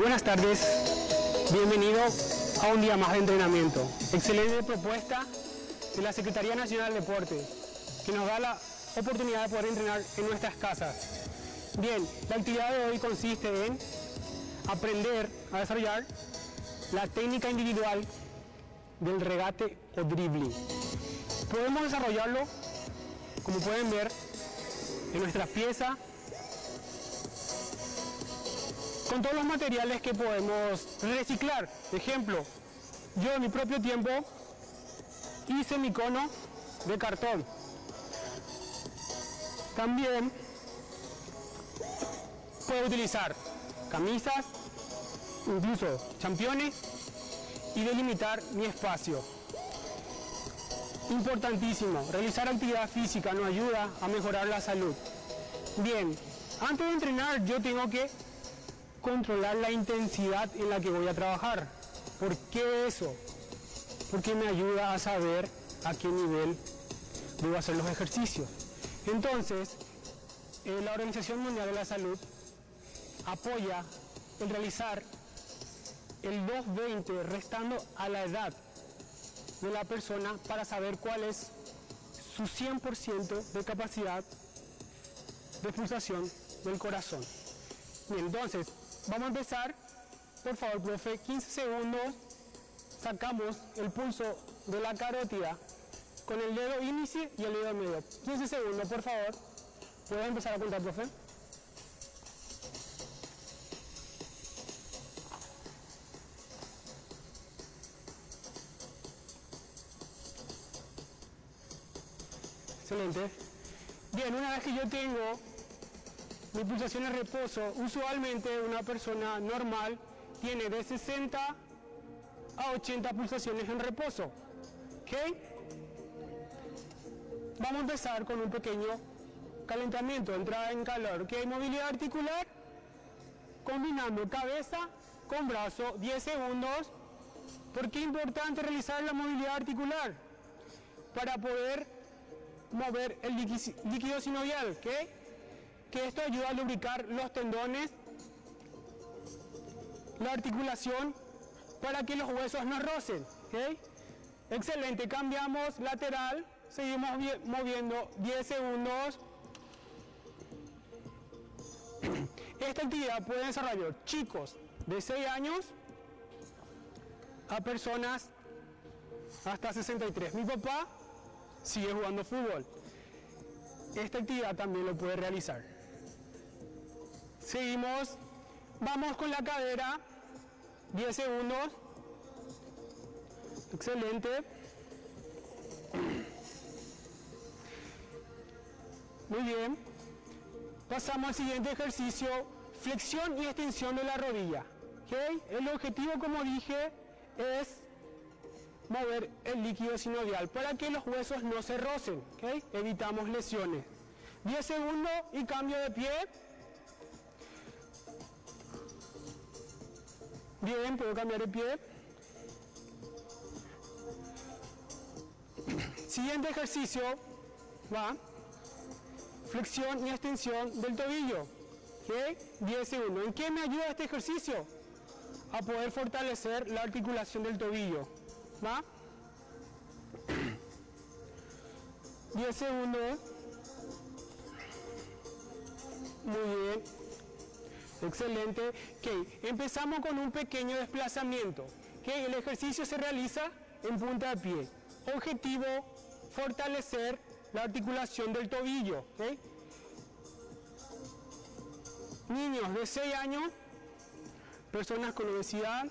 Buenas tardes, bienvenido a un día más de entrenamiento. Excelente propuesta de la Secretaría Nacional de Deporte, que nos da la oportunidad de poder entrenar en nuestras casas. Bien, la actividad de hoy consiste en aprender a desarrollar la técnica individual del regate o dribbling. Podemos desarrollarlo, como pueden ver, en nuestra pieza, con todos los materiales que podemos reciclar. Ejemplo, yo en mi propio tiempo hice mi cono de cartón. También puedo utilizar camisas, incluso championes, y delimitar mi espacio. Importantísimo, realizar actividad física nos ayuda a mejorar la salud. Bien, antes de entrenar yo tengo que controlar la intensidad en la que voy a trabajar. ¿Por qué eso? Porque me ayuda a saber a qué nivel debo hacer los ejercicios. Entonces, la Organización Mundial de la Salud apoya el realizar el 220 restando a la edad de la persona para saber cuál es su 100% de capacidad de pulsación del corazón. Bien, entonces, vamos a empezar. Por favor, profe, 15 segundos. Sacamos el pulso de la carótida con el dedo índice y el dedo medio. 15 segundos, por favor. ¿Puedo empezar a contar, profe? Excelente. Bien, una vez que yo tengo mi pulsación en reposo, usualmente una persona normal tiene de 60 a 80 pulsaciones en reposo. ¿Ok? Vamos a empezar con un pequeño calentamiento, entrada en calor. ¿Ok? Movilidad articular, combinando cabeza con brazo, 10 segundos. ¿Por qué es importante realizar la movilidad articular? Para poder mover el líquido sinovial. ¿Ok? Que esto ayuda a lubricar los tendones, la articulación, para que los huesos no rocen. ¿Okay? Excelente, cambiamos lateral, seguimos moviendo 10 segundos. Esta actividad puede desarrollar chicos de 6 años a personas hasta 63. Mi papá sigue jugando fútbol. Esta actividad también lo puede realizar. Seguimos, vamos con la cadera, 10 segundos. Excelente. Muy bien. Pasamos al siguiente ejercicio, flexión y extensión de la rodilla. ¿Okay? El objetivo, como dije, es mover el líquido sinovial para que los huesos no se rocen. ¿Okay? Evitamos lesiones. 10 segundos y cambio de pie. Bien, puedo cambiar de pie. Siguiente ejercicio va flexión y extensión del tobillo. ¿Okay? 10 segundos. ¿En qué me ayuda este ejercicio? A poder fortalecer la articulación del tobillo. ¿Va? 10 segundos. Muy bien. Excelente. Okay. Empezamos con un pequeño desplazamiento. Okay. El ejercicio se realiza en punta de pie. Objetivo, fortalecer la articulación del tobillo. Okay. Niños de 6 años, personas con obesidad,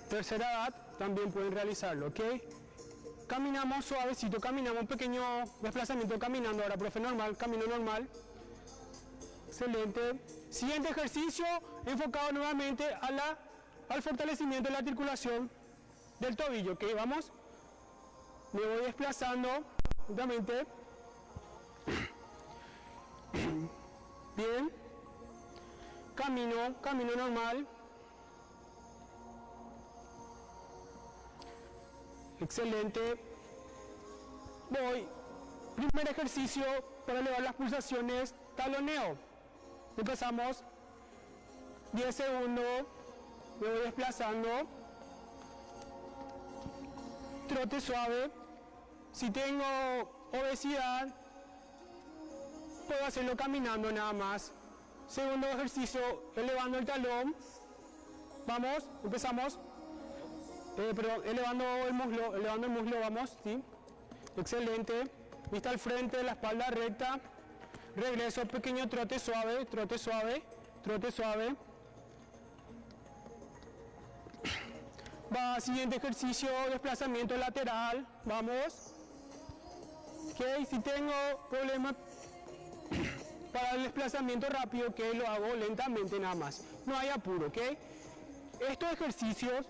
tercera edad, también pueden realizarlo. ¿Okay? Caminamos suavecito, caminamos un pequeño desplazamiento caminando. Ahora, profe, normal, camino normal. Excelente. Siguiente ejercicio, enfocado nuevamente al fortalecimiento de la articulación del tobillo. ¿Ok? Vamos. Me voy desplazando lentamente. Bien. Camino normal. Excelente. Voy. Primer ejercicio para elevar las pulsaciones, taloneo. Empezamos 10 segundos, me voy desplazando, trote suave. Si tengo obesidad, puedo hacerlo caminando nada más. Segundo ejercicio, elevando el talón. Vamos, empezamos. Perdón, elevando el muslo, vamos, ¿sí? Excelente. Vista al frente, la espalda recta. Regreso, pequeño trote suave, trote suave, trote suave. Va, siguiente ejercicio, desplazamiento lateral. Vamos. Ok, si tengo problemas para el desplazamiento rápido, que lo hago lentamente nada más. No hay apuro, ¿ok? Estos ejercicios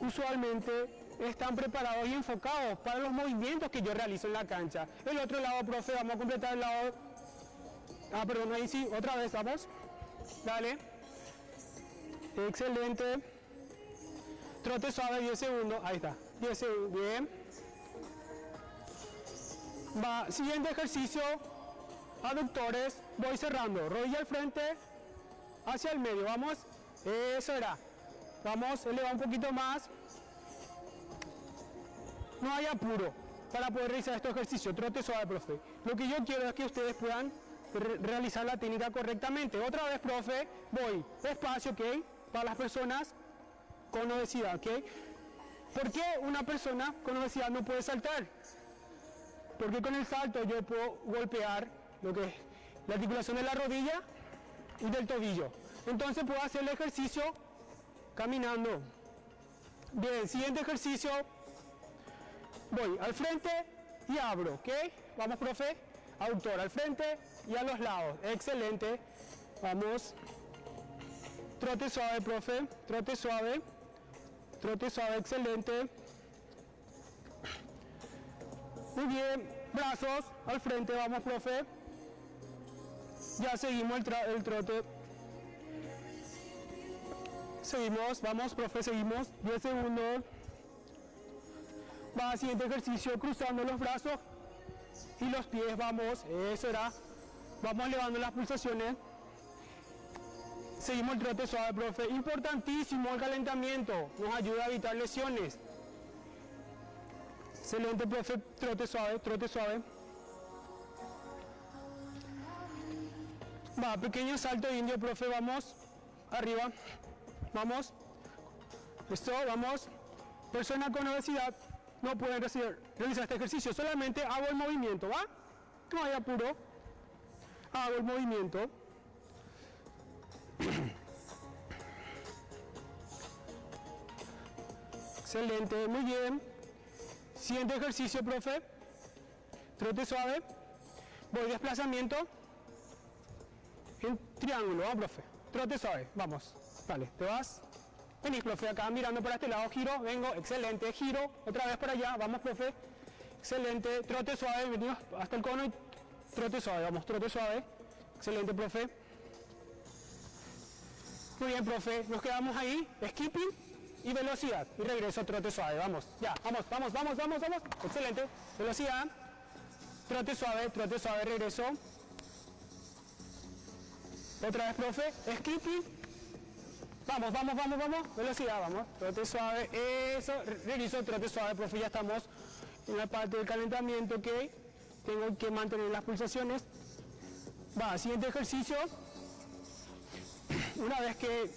usualmente están preparados y enfocados para los movimientos que yo realizo en la cancha. El otro lado, profe, vamos a completar el lado. Perdón, ahí sí, otra vez, vamos. Dale. Excelente. Trote suave, 10 segundos. Ahí está. 10 segundos. Bien. Va, siguiente ejercicio. Aductores. Voy cerrando. Rodilla al frente. Hacia el medio. Vamos. Eso era. Vamos, eleva un poquito más. No hay apuro para poder realizar estos ejercicios. Trote suave, profe. Lo que yo quiero es que ustedes puedan realizar la técnica correctamente. Otra vez, profe, voy despacio, ¿ok? Para las personas con obesidad, ¿ok? ¿Por qué una persona con obesidad no puede saltar? Porque con el salto yo puedo golpear lo que es la articulación de la rodilla y del tobillo. Entonces puedo hacer el ejercicio caminando. Bien, siguiente ejercicio. Voy al frente y abro, ¿ok? Vamos, profe. Aductor al frente y a los lados. Excelente. Vamos. Trote suave, profe. Trote suave. Trote suave, excelente. Muy bien. Brazos al frente, vamos, profe. Ya seguimos el trote. Seguimos, vamos, profe, seguimos. 10 segundos. Va, siguiente ejercicio, cruzando los brazos y los pies, vamos, eso era. Vamos elevando las pulsaciones. Seguimos el trote suave, profe. Importantísimo el calentamiento, nos ayuda a evitar lesiones. Excelente, profe, trote suave, trote suave. Va, pequeño salto indio, profe, vamos. Arriba, vamos. Esto, vamos. Persona con obesidad no pueden realizar este ejercicio, solamente hago el movimiento, ¿va? No hay apuro. Hago el movimiento. Excelente, muy bien. Siguiente ejercicio, profe. Trote suave. Voy desplazamiento. En triángulo, ¿va, profe? Trote suave, vamos. Vale, te vas. Venís, profe, acá mirando para este lado, giro, vengo, excelente, giro, otra vez para allá, vamos, profe, excelente, trote suave, venimos hasta el cono y trote suave, vamos, trote suave, excelente, profe. Muy bien, profe, nos quedamos ahí, skipping y velocidad, y regreso, trote suave, vamos, ya, vamos, vamos, vamos, vamos, vamos, excelente, velocidad, trote suave, regreso. Otra vez, profe, skipping. Vamos, vamos, vamos, vamos, velocidad, vamos, trote suave, eso, regreso, trote suave, profe, ya estamos en la parte del calentamiento, ok, tengo que mantener las pulsaciones. Va, siguiente ejercicio, una vez que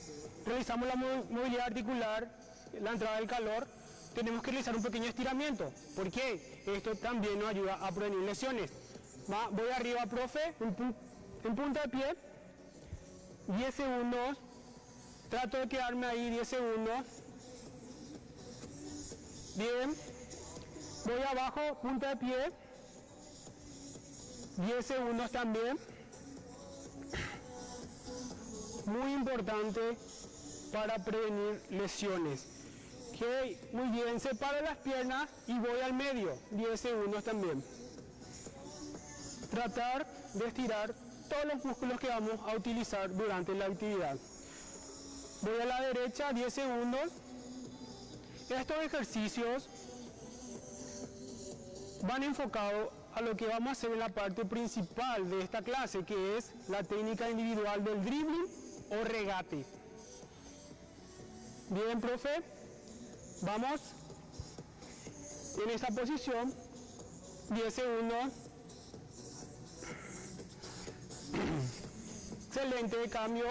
realizamos la movilidad articular, la entrada del calor, tenemos que realizar un pequeño estiramiento, porque esto también nos ayuda a prevenir lesiones. Va, voy arriba, profe, en punta de pie, 10 segundos. Trato de quedarme ahí 10 segundos. Bien. Voy abajo, punta de pie. 10 segundos también. Muy importante para prevenir lesiones. Ok, muy bien. Separo las piernas y voy al medio. 10 segundos también. Tratar de estirar todos los músculos que vamos a utilizar durante la actividad. Voy a la derecha, 10 segundos. Estos ejercicios van enfocados a lo que vamos a hacer en la parte principal de esta clase, que es la técnica individual del dribbling o regate. Bien, profe. Vamos. En esta posición. 10 segundos. Excelente, cambio.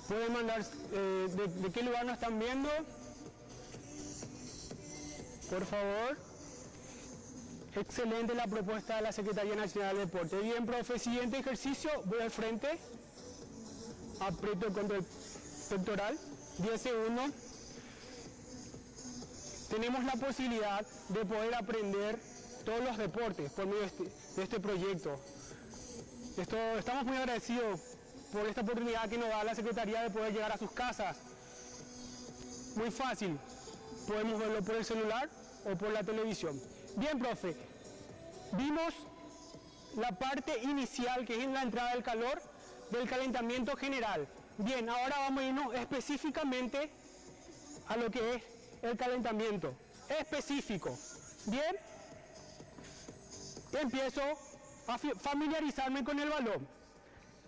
Pueden mandar de qué lugar nos están viendo. Por favor. Excelente la propuesta de la Secretaría Nacional de Deporte. Bien, profe, siguiente ejercicio. Voy al frente. Aprieto contra el pectoral. 10 segundos. Tenemos la posibilidad de poder aprender todos los deportes por medio de este proyecto. Estamos muy agradecidos por esta oportunidad que nos da la Secretaría de poder llegar a sus casas. Muy fácil. Podemos verlo por el celular o por la televisión. Bien, profe. Vimos la parte inicial, que es en la entrada del calor, del calentamiento general. Bien, ahora vamos a irnos específicamente a lo que es el calentamiento específico. Bien, empiezo a familiarizarme con el balón.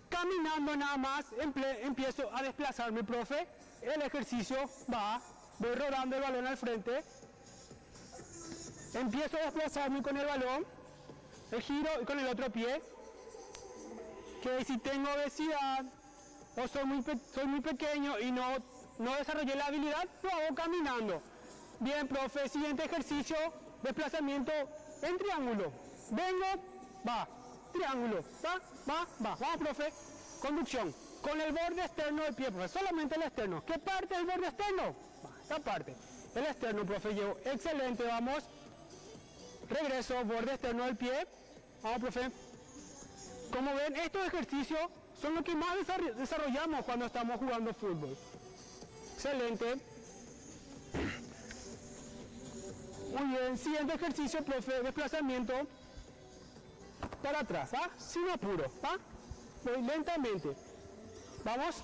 Caminando nada más, empiezo a desplazarme, profe. El ejercicio voy rodando el balón al frente. Empiezo a desplazarme con el balón. El giro con el otro pie. Que si tengo obesidad o soy muy pequeño y no desarrollé la habilidad, lo hago caminando. Bien, profe, siguiente ejercicio, desplazamiento en triángulo. Vengo, va, triángulo, va. Vamos, profe, conducción. Con el borde externo del pie, profe, solamente el externo. ¿Qué parte del borde externo? Esta parte. El externo, profe, llevo. Excelente, vamos. Regreso, borde externo del pie. Vamos, profe. Como ven, estos ejercicios son los que más desarrollamos cuando estamos jugando fútbol. Excelente. Muy bien, siguiente ejercicio, profe, desplazamiento para atrás, sin apuro, voy lentamente. Vamos.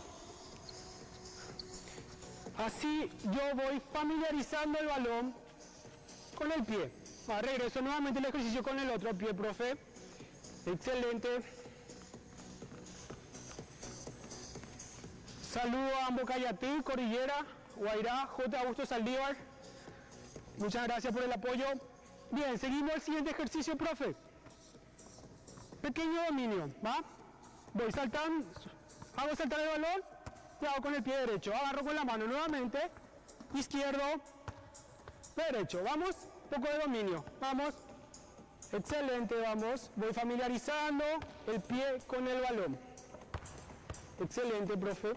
Así yo voy familiarizando el balón con el pie. Regreso nuevamente el ejercicio con el otro pie, profe. Excelente. Saludo a Ambocayatí, Cordillera, Guairá, J. Augusto Saldívar. Muchas gracias por el apoyo. Bien, seguimos el siguiente ejercicio, profe. Pequeño dominio, Voy saltando, hago saltar el balón y hago con el pie derecho. Agarro con la mano nuevamente, izquierdo, derecho. Vamos, poco de dominio. Vamos. Excelente, vamos. Voy familiarizando el pie con el balón. Excelente, profe.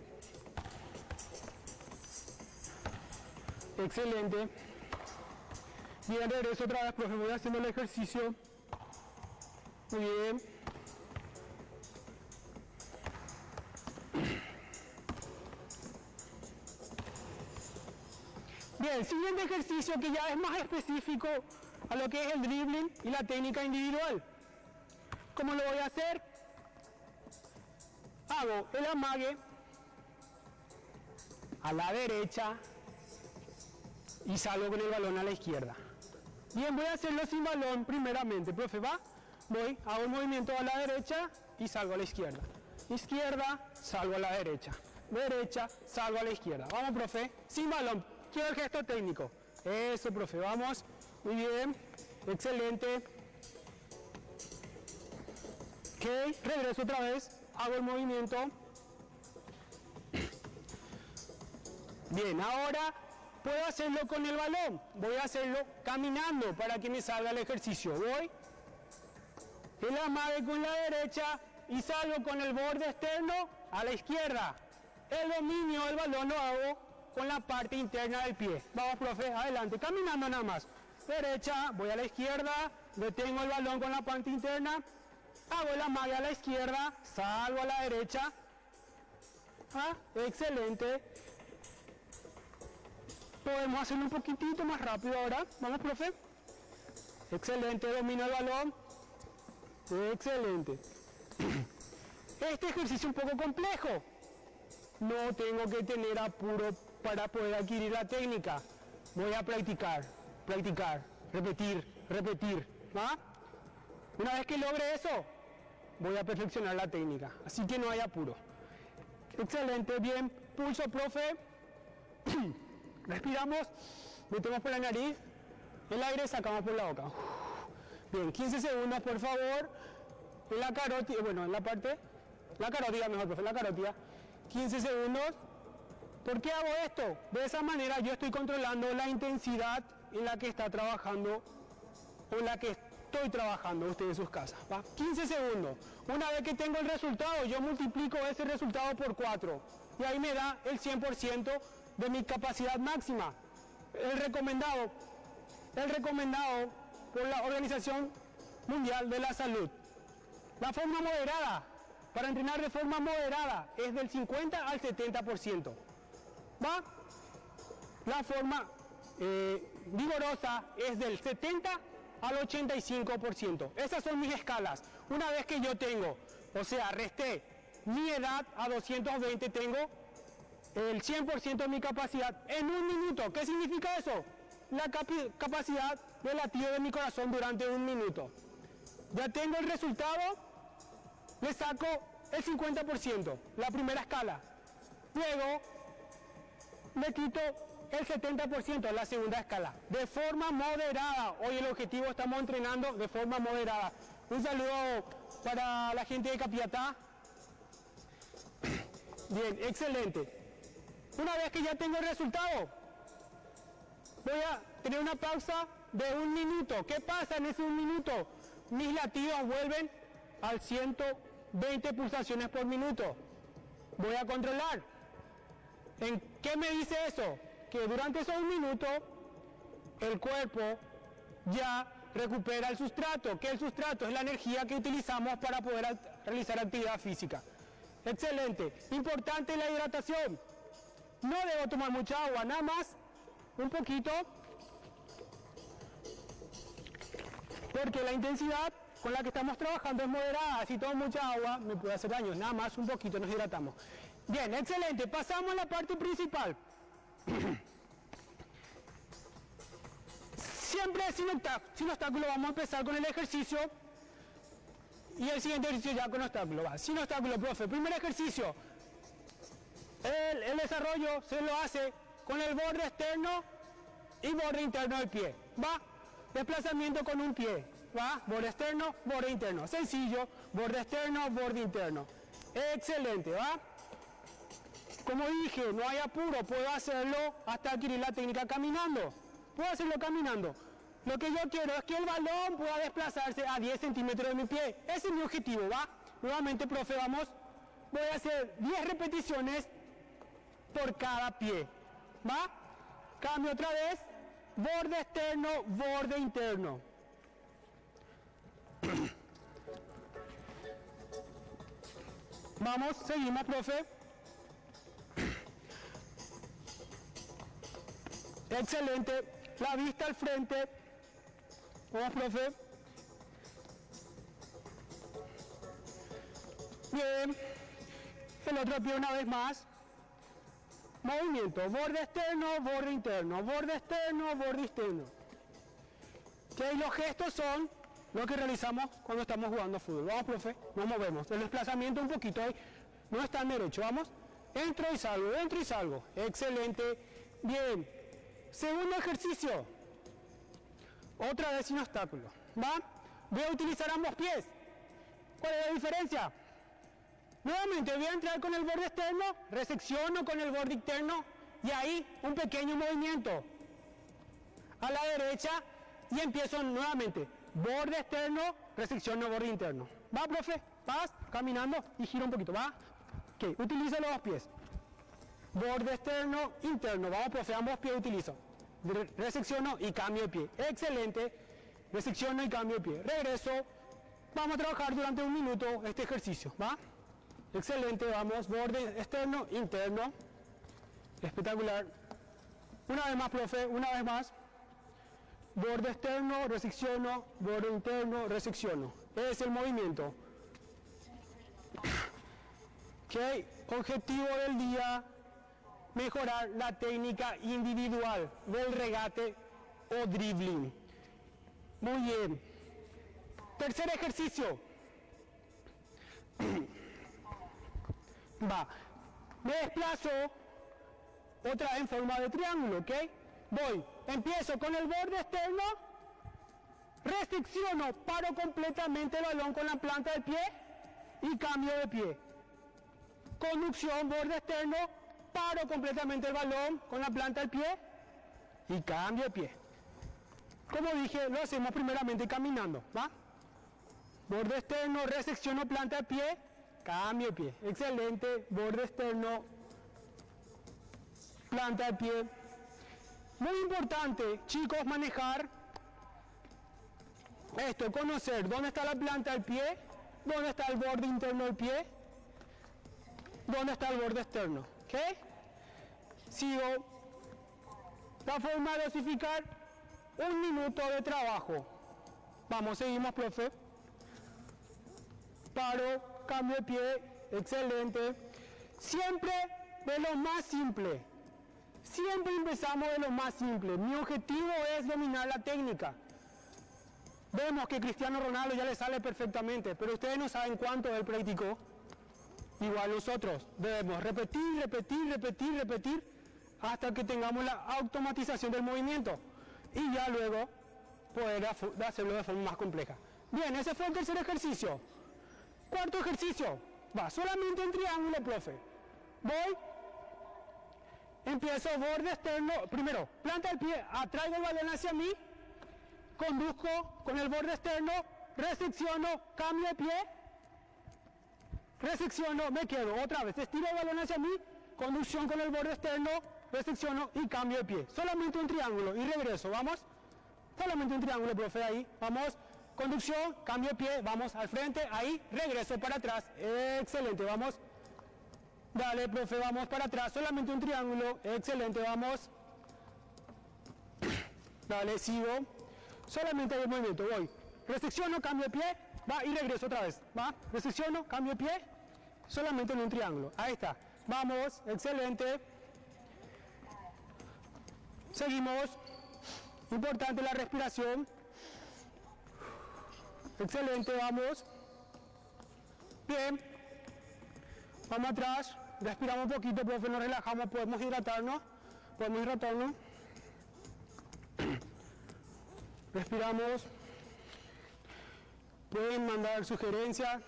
Excelente. Bien, regreso otra vez, profe. Voy haciendo el ejercicio. Muy bien. Bien, siguiente ejercicio que ya es más específico a lo que es el dribbling y la técnica individual. ¿Cómo lo voy a hacer? Hago el amague a la derecha y salgo con el balón a la izquierda. Bien, voy a hacerlo sin balón primeramente, profe, voy, hago el movimiento a la derecha y salgo a la izquierda. Izquierda, salgo a la derecha. Derecha, salgo a la izquierda. Vamos, profe, sin balón. Quiero el gesto técnico. Eso, profe, vamos. Muy bien, excelente. Ok, regreso otra vez, hago el movimiento. Bien, ahora puedo hacerlo con el balón. Voy a hacerlo caminando para que me salga el ejercicio. Voy, el amague con la derecha y salgo con el borde externo a la izquierda. El dominio del balón lo hago con la parte interna del pie. Vamos, profe, adelante, caminando nada más. Derecha, voy a la izquierda, detengo el balón con la parte interna, hago la amague a la izquierda, salgo a la derecha. Excelente. Podemos hacerlo un poquitito más rápido ahora. Vamos, profe. Excelente, domino el balón. Excelente. Este ejercicio es un poco complejo. No tengo que tener apuro para poder adquirir la técnica. Voy a practicar, repetir. Una vez que logre eso, voy a perfeccionar la técnica. Así que no hay apuro. Excelente, bien. Pulso, profe. Respiramos, metemos por la nariz, el aire sacamos por la boca. Bien, 15 segundos, por favor. En la carótida, bueno, en la parte, la carótida mejor, profe, la carótida. 15 segundos. ¿Por qué hago esto? De esa manera yo estoy controlando la intensidad en la que está trabajando o en la que estoy trabajando usted en sus casas. ¿Va? 15 segundos. Una vez que tengo el resultado, yo multiplico ese resultado por 4 y ahí me da el 100% de mi capacidad máxima. El recomendado por la Organización Mundial de la Salud. La forma moderada, para entrenar de forma moderada, es del 50 al 70%. ¿Va? La forma vigorosa es del 70 al 85%. Esas son mis escalas. Una vez que yo tengo, o sea, resté mi edad a 220, tengo el 100% de mi capacidad en un minuto. ¿Qué significa eso? La capacidad de latido de mi corazón durante un minuto. Ya tengo el resultado, le saco el 50%, la primera escala. Luego, le quito el 70%, la segunda escala, de forma moderada. Hoy el objetivo estamos entrenando de forma moderada. Un saludo para la gente de Capiatá. Bien, excelente. Una vez que ya tengo el resultado, voy a tener una pausa de un minuto. ¿Qué pasa en ese un minuto? Mis latidos vuelven al 120 pulsaciones por minuto. Voy a controlar. ¿En qué me dice eso? Que durante esos un minuto el cuerpo ya recupera el sustrato, que el sustrato es la energía que utilizamos para poder realizar actividad física. Excelente. Importante la hidratación. No debo tomar mucha agua, nada más un poquito, porque la intensidad con la que estamos trabajando es moderada. Si tomo mucha agua me puede hacer daño, nada más un poquito nos hidratamos. Bien, excelente, pasamos a la parte principal. Siempre sin obstáculo vamos a empezar con el ejercicio y el siguiente ejercicio ya con obstáculo. Va. Sin obstáculo, profe. Primer ejercicio, el desarrollo se lo hace con el borde externo y borde interno del pie. Va, desplazamiento con un pie. Va, borde externo, borde interno. Sencillo, borde externo, borde interno. Excelente, va. Como dije, no hay apuro, puedo hacerlo hasta adquirir la técnica caminando. Puedo hacerlo caminando. Lo que yo quiero es que el balón pueda desplazarse a 10 centímetros de mi pie. Ese es mi objetivo, ¿va? Nuevamente, profe, vamos. Voy a hacer 10 repeticiones por cada pie. ¿Va? Cambio otra vez. Borde externo, borde interno. Vamos, seguimos, profe. Excelente. La vista al frente. Vamos, profe. Bien. El otro pie una vez más. Movimiento. Borde externo, borde interno. Borde externo, borde interno. ¿Qué? Los gestos son lo que realizamos cuando estamos jugando fútbol. Vamos, profe. Nos movemos. El desplazamiento un poquito ahí. No está en derecho. Vamos. Entro y salgo. Entro y salgo. Excelente. Bien. Segundo ejercicio. Otra vez sin obstáculo. ¿Va? Voy a utilizar ambos pies. ¿Cuál es la diferencia? Nuevamente voy a entrar con el borde externo, resecciono con el borde interno y ahí un pequeño movimiento a la derecha y empiezo nuevamente. Borde externo, resecciono, borde interno. ¿Va, profe? Vas caminando y gira un poquito. ¿Va? Ok, utilizo los dos pies. Borde externo, interno. Vamos, profe, ambos pies utilizo. Resecciono y cambio de pie. Excelente. Resecciono y cambio de pie. Regreso. Vamos a trabajar durante un minuto este ejercicio. ¿Va? Excelente. Vamos. Borde externo, interno. Espectacular. Una vez más, profe. Una vez más. Borde externo, resecciono. Borde interno, resecciono. Es el movimiento. Ok. Objetivo del día. Mejorar la técnica individual del regate o dribbling. Muy bien. Tercer ejercicio. Va. Me desplazo otra vez en forma de triángulo, ¿ok? Empiezo con el borde externo, restricciono, paro completamente el balón con la planta del pie y cambio de pie. Conducción, borde externo, paro completamente el balón con la planta del pie y cambio de pie. Como dije, lo hacemos primeramente caminando, ¿va? Borde externo, resecciono planta de pie, cambio de pie. Excelente, borde externo, planta de pie. Muy importante, chicos, manejar esto, conocer dónde está la planta del pie, dónde está el borde interno del pie, dónde está el borde externo, ¿ok? Sigo. La forma de dosificar 1 minuto de trabajo. Vamos, seguimos, profe. Paro, cambio de pie, excelente. Siempre de lo más simple. Siempre empezamos de lo más simple. Mi objetivo es dominar la técnica. Vemos que Cristiano Ronaldo ya le sale perfectamente, pero ustedes no saben cuánto él practicó. Igual nosotros debemos repetir, hasta que tengamos la automatización del movimiento y ya luego poder hacerlo de forma más compleja. Bien, ese fue el tercer ejercicio. Cuarto ejercicio, va solamente en triángulo, profe. Empiezo borde externo, primero, planta el pie, atraigo el balón hacia mí, conduzco con el borde externo, restricciono, cambio de pie, resecciono, me quedo, otra vez, estiro el balón hacia mí, conducción con el borde externo, resecciono y cambio de pie. Solamente un triángulo y regreso, ¿vamos? Solamente un triángulo, profe, ahí, vamos, conducción, cambio de pie, vamos al frente, ahí, regreso para atrás, excelente, vamos. Dale, profe, vamos para atrás, solamente un triángulo, excelente, vamos. Dale, sigo, solamente hay un movimiento, voy. Resecciono, cambio de pie, va y regreso otra vez, va, resecciono, cambio de pie, solamente en un triángulo, ahí está. Vamos, excelente. Seguimos, importante la respiración. Excelente, vamos. Bien, vamos atrás, respiramos un poquito, profe, nos relajamos, podemos hidratarnos. Respiramos. Pueden mandar sugerencias,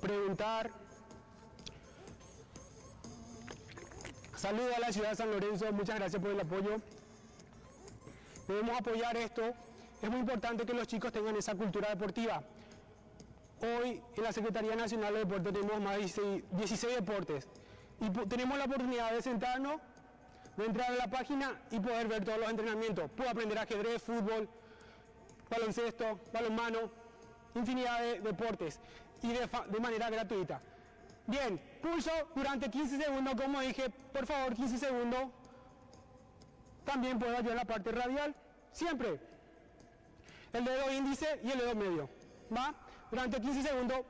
preguntar. Saludos a la ciudad de San Lorenzo, muchas gracias por el apoyo. Debemos apoyar esto, es muy importante que los chicos tengan esa cultura deportiva. Hoy en la Secretaría Nacional de Deportes tenemos más de 16 deportes y tenemos la oportunidad de sentarnos, de entrar a la página y poder ver todos los entrenamientos. Puedo aprender ajedrez, fútbol, baloncesto, balonmano, infinidad de deportes y de manera gratuita. Bien, pulso durante 15 segundos, como dije, por favor 15 segundos. También puedo ayudar la parte radial, siempre. El dedo índice y el dedo medio, ¿va? Durante 15 segundos,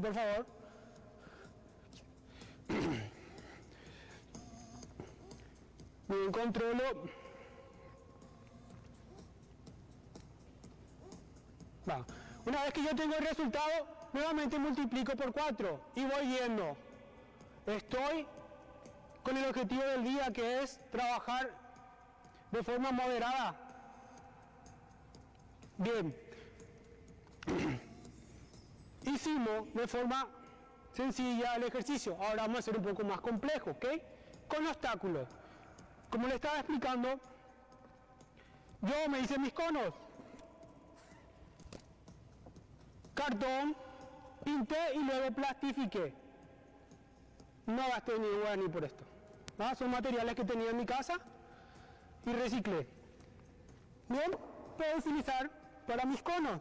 por favor. Bien, controlo. Va. Una vez que yo tengo el resultado, nuevamente multiplico por 4 y voy viendo. Estoy con el objetivo del día, que es trabajar de forma moderada. Bien. Hicimos de forma sencilla el ejercicio. Ahora vamos a hacer un poco más complejo, ¿ok? Con obstáculos. Como le estaba explicando, yo me hice mis conos. Cartón, pinté y luego plastifiqué. No gasté ni guaraní por esto. ¿Va? Son materiales que tenía en mi casa y reciclé. Bien, puedo utilizar para mis conos.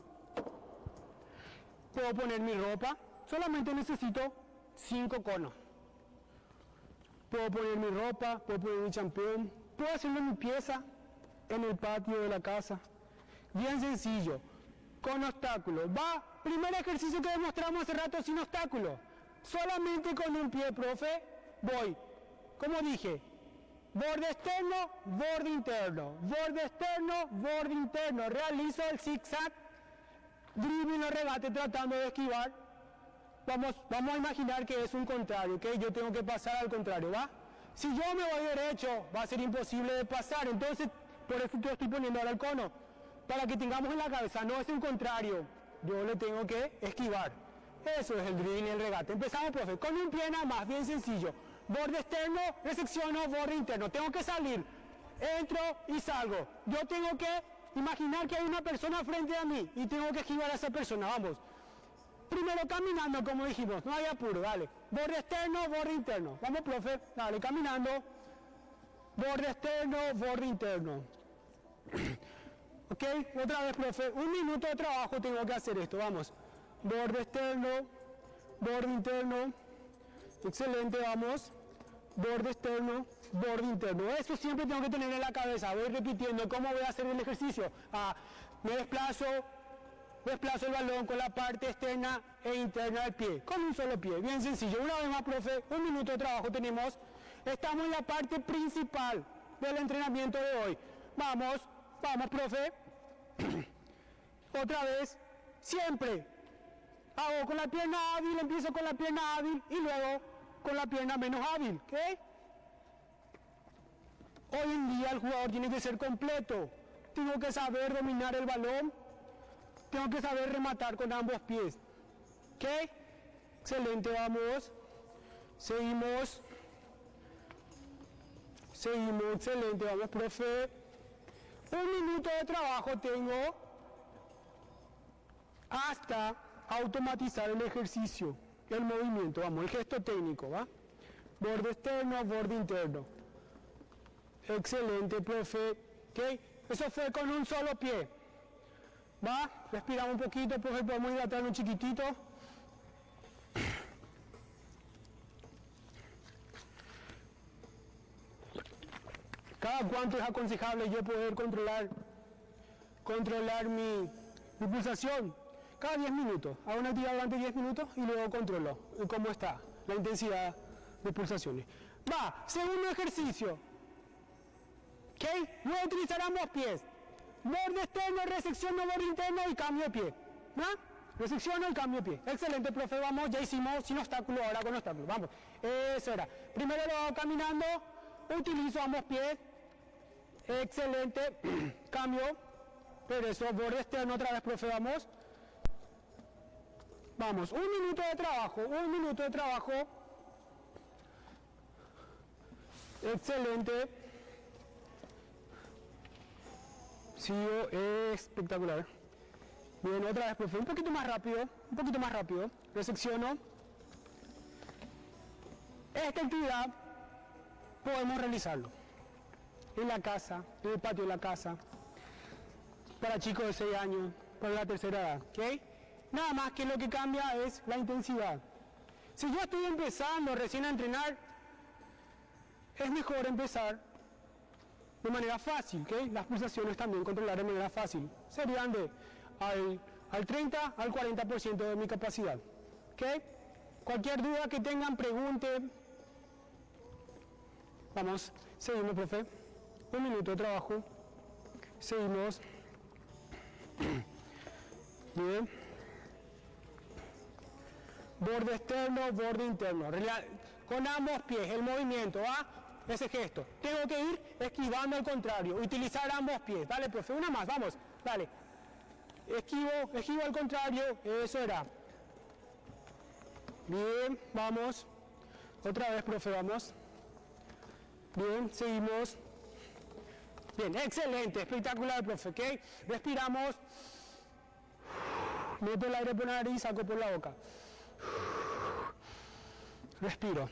Puedo poner mi ropa, solamente necesito 5 conos. Puedo poner mi ropa, puedo poner mi champón, puedo hacerlo en mi pieza, en el patio de la casa. Bien sencillo, con obstáculos. Va, primer ejercicio que demostramos hace rato sin obstáculos. Solamente con un pie, profe, voy. Como dije, borde externo, borde interno, borde externo, borde interno. Realizo el zigzag, dribbling o regate tratando de esquivar vamos a imaginar que es un contrario, ¿ok? Yo tengo que pasar al contrario, ¿va? Si yo me voy derecho, va a ser imposible de pasar, entonces, por eso yo estoy poniendo ahora el cono, para que tengamos en la cabeza, no es un contrario, yo le tengo que esquivar. Eso es el dribbling y el regate. Empezamos, profe, con un pie nada más, bien sencillo. Borde externo, resecciono, borde interno. Tengo que salir, entro y salgo. Yo tengo que imaginar que hay una persona frente a mí y tengo que esquivar a esa persona, vamos. Primero caminando, como dijimos, no hay apuro, dale. Borde externo, borde interno. Vamos, profe, dale, caminando. Borde externo, borde interno. Ok, otra vez, profe, 1 minuto de trabajo tengo que hacer esto, vamos. Borde externo, borde interno. Excelente, vamos. Borde externo, borde interno. Eso siempre tengo que tener en la cabeza. Voy repitiendo cómo voy a hacer el ejercicio. Me desplazo el balón con la parte externa e interna del pie, con un solo pie, bien sencillo. Una vez más, profe, 1 minuto de trabajo tenemos. Estamos en la parte principal del entrenamiento de hoy. Vamos, profe. Otra vez, siempre hago con la pierna hábil, empiezo con la pierna hábil y luego con la pierna menos hábil, ¿ok? Hoy en día el jugador tiene que ser completo. Tengo que saber dominar el balón. Tengo que saber rematar con ambos pies. ¿Ok? Excelente, vamos. Seguimos, excelente, vamos, profe. 1 minuto de trabajo tengo hasta automatizar el ejercicio, el movimiento, vamos, el gesto técnico, ¿va? Borde externo, borde interno. Excelente, profe. ¿Ok? Eso fue con un solo pie. ¿Va? Respiramos un poquito, profe, podemos hidratar un chiquitito. ¿Cada cuánto es aconsejable yo poder controlar mi pulsación? Cada 10 minutos. Hago una actividad durante 10 minutos y luego controlo cómo está la intensidad de pulsaciones. Va, segundo ejercicio. ¿Ok? Voy a utilizar ambos pies. Borde externo, resecciono, borde interno y cambio de pie. ¿No? Resecciono y cambio de pie. Excelente, profe, vamos, ya hicimos sin obstáculo, ahora con obstáculo. Vamos, eso era. Primero lo hago caminando, utilizo ambos pies. Excelente, cambio. Pero eso, borde externo otra vez, profe, vamos. Vamos, 1 minuto de trabajo, 1 minuto de trabajo. Excelente. Sigo, espectacular. Bien, otra vez, profe, un poquito más rápido. Resecciono. Esta actividad podemos realizarlo en la casa, en el patio de la casa, para chicos de 6 años, para la tercera edad, ¿ok? Nada más que lo que cambia es la intensidad. Si yo estoy empezando recién a entrenar, es mejor empezar de manera fácil, ¿ok? Las pulsaciones también controlar de manera fácil. Serían al 30 al 40% de mi capacidad, ¿ok? Cualquier duda que tengan, pregunten. Vamos, seguimos, profe. 1 minuto de trabajo. Seguimos. Bien. Borde externo, borde interno. Con ambos pies, el movimiento, ¿va? Ese gesto. Tengo que ir esquivando al contrario. Utilizar ambos pies. Dale, profe, una más, vamos. Dale. Esquivo al contrario. Eso era. Bien, vamos. Otra vez, profe, vamos. Bien, seguimos. Bien, excelente, espectacular, profe, ¿ok? Respiramos. Meto el aire por la nariz, saco por la boca. Respiro.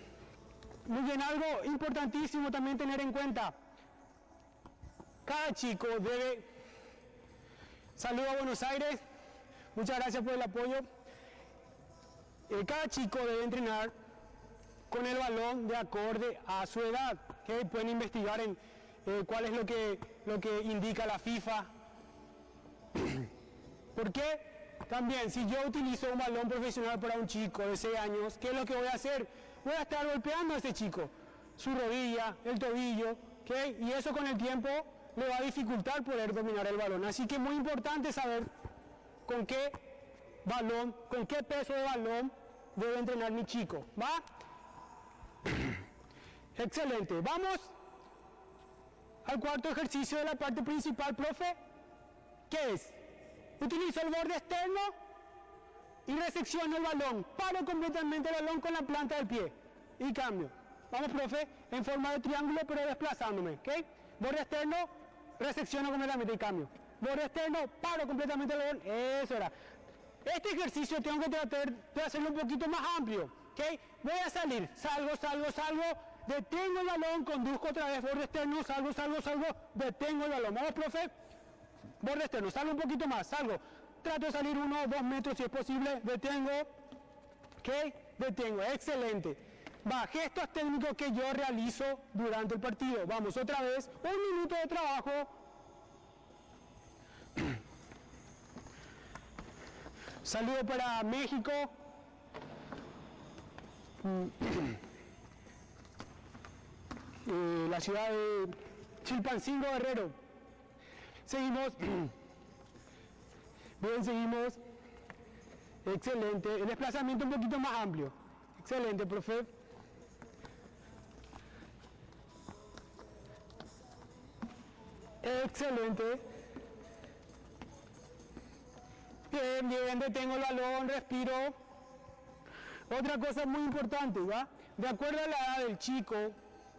Muy bien, algo importantísimo también tener en cuenta. Cada chico debe... Saludos a Buenos Aires. Muchas gracias por el apoyo. Cada chico debe entrenar con el balón de acorde a su edad. ¿Okay? Pueden investigar en cuál es lo que indica la FIFA. ¿Por qué? También, si yo utilizo un balón profesional para un chico de 6 años, ¿qué es lo que voy a hacer? Voy a estar golpeando a ese chico, su rodilla, el tobillo, ¿okay? Y eso con el tiempo le va a dificultar poder dominar el balón. Así que es muy importante saber con qué balón, con qué peso de balón debe entrenar mi chico, ¿va? Excelente, vamos al cuarto ejercicio de la parte principal, profe. ¿Qué es? Utilizo el borde externo y resecciono el balón. Paro completamente el balón con la planta del pie y cambio. Vamos, profe, en forma de triángulo pero desplazándome, ¿ok? Borde externo, resecciono completamente y cambio. Borde externo, paro completamente el balón. Eso era. Este ejercicio tengo que tratar de hacerlo un poquito más amplio, ¿ok? Voy a salir, salgo, detengo el balón, conduzco otra vez, borde externo, salgo, detengo el balón. Vamos, profe, borde externo, salgo un poquito más, salgo, trato de salir 1 o 2 metros si es posible, detengo, ¿ok? Detengo, excelente. Va, gestos técnicos que yo realizo durante el partido. Vamos, otra vez, 1 minuto de trabajo. Saludo para México. La ciudad de Chilpancingo, Guerrero. Seguimos. Bien, seguimos. Excelente. El desplazamiento un poquito más amplio. Excelente, profe. Excelente. Bien, bien, detengo el balón, respiro. Otra cosa muy importante, ¿va? De acuerdo a la edad del chico,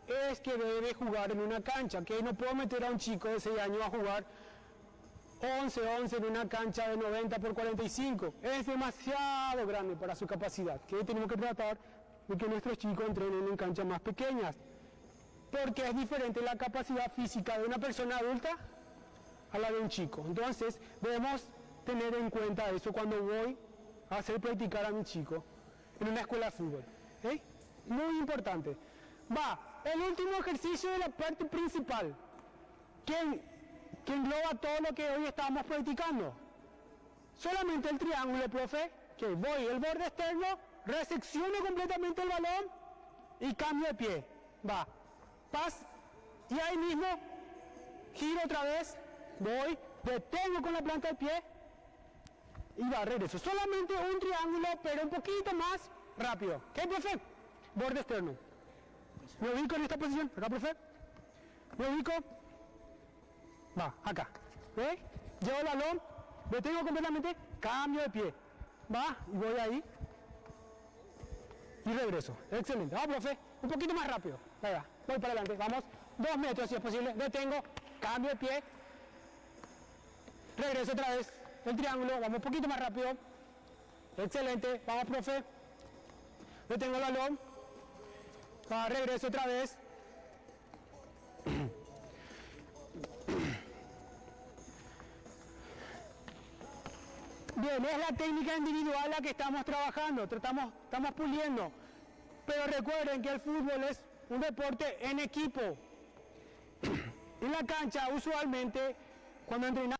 es que debe jugar en una cancha, que no puedo meter a un chico de 6 años a jugar 11 en una cancha de 90 por 45. Es demasiado grande para su capacidad, que tenemos que tratar de que nuestros chicos entrenen en canchas más pequeñas, porque es diferente la capacidad física de una persona adulta a la de un chico. Entonces, debemos tener en cuenta eso cuando voy a hacer practicar a mi chico en una escuela de fútbol. ¿Eh? Muy importante. Va, el último ejercicio de la parte principal, que engloba todo lo que hoy estamos practicando. Solamente el triángulo, profe, que voy el borde externo, resecciono completamente el balón y cambio de pie. Va, paz, y ahí mismo giro otra vez, voy, detengo con la planta del pie y va, regreso. Solamente un triángulo, pero un poquito más rápido. ¿Qué, profe? Borde externo. Me ubico en esta posición, ¿verdad, profe? Me ubico. Va, acá. ¿Ve? Llevo el balón, detengo completamente, cambio de pie. Va, y voy ahí. Y regreso. Excelente. Vamos, profe. Un poquito más rápido. Ahí va. Voy para adelante. Vamos. 2 metros si es posible. Detengo, cambio de pie. Regreso otra vez. El triángulo. Vamos un poquito más rápido. Excelente. Vamos, profe. Detengo el balón. Va, regreso otra vez. Bien, es la técnica individual la que estamos trabajando, estamos puliendo. Pero recuerden que el fútbol es un deporte en equipo. En la cancha, usualmente, cuando entrenamos